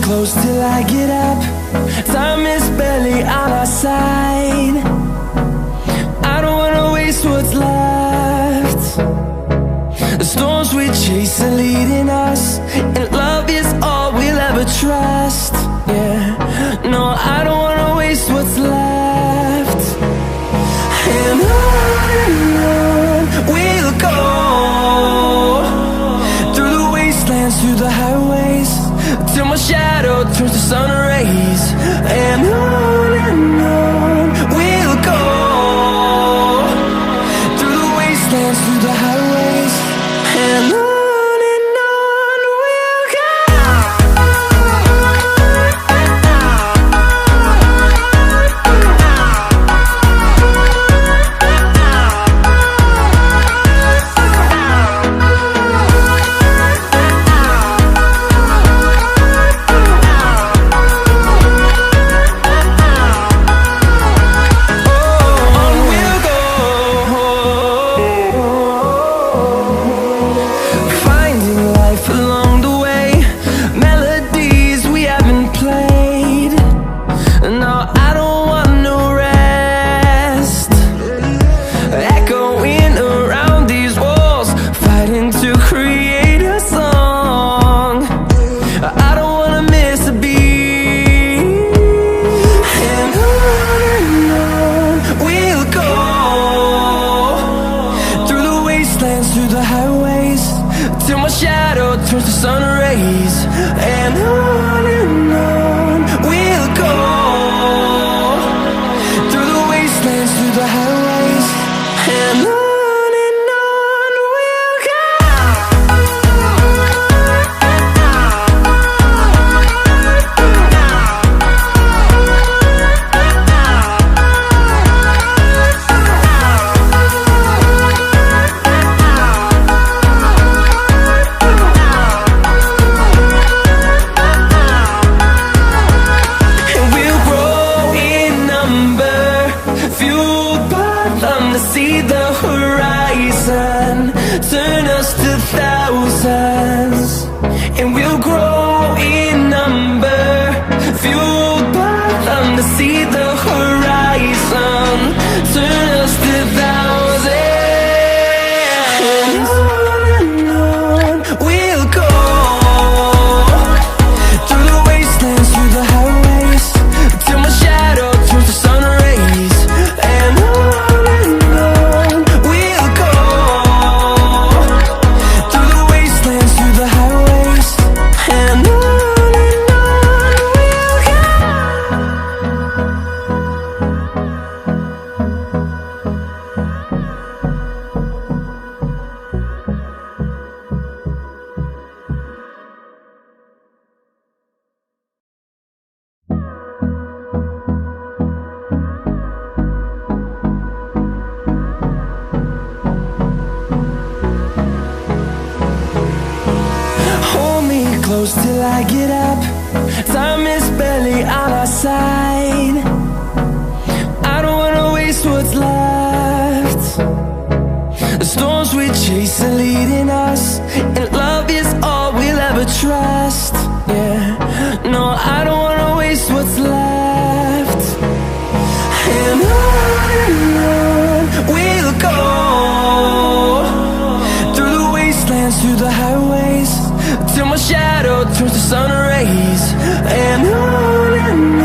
close till I get up. Time is barely on our side. I don't wanna waste what's left. The storms we chase are leading us, and love is all we'll ever trust. Yeah, no, I don't wanna waste what's left. And on we'll go, through the wastelands, through the highways, till my shadow turns to sun rays. And on we'll go, through the wastelands, through the highways, and on. Turns to sun rays, and on we'll go, through the wastelands, through the highways, and on we'll go. See the horizon turn us to thousands, and we'll grow in number, fueled by them to see the horizon turn us to thousands. And on we'll go, through the wastelands, through the highways, till my shadow turns to sun rays. And close till I get up. Time is barely on our side. I don't wanna waste what's left. The storms we chase are leading us, and love is all we'll ever trust. Yeah, no, I don't wanna waste what's left. And on we'll go, through the wastelands, through the highways, till my shadow turns to sun rays. And on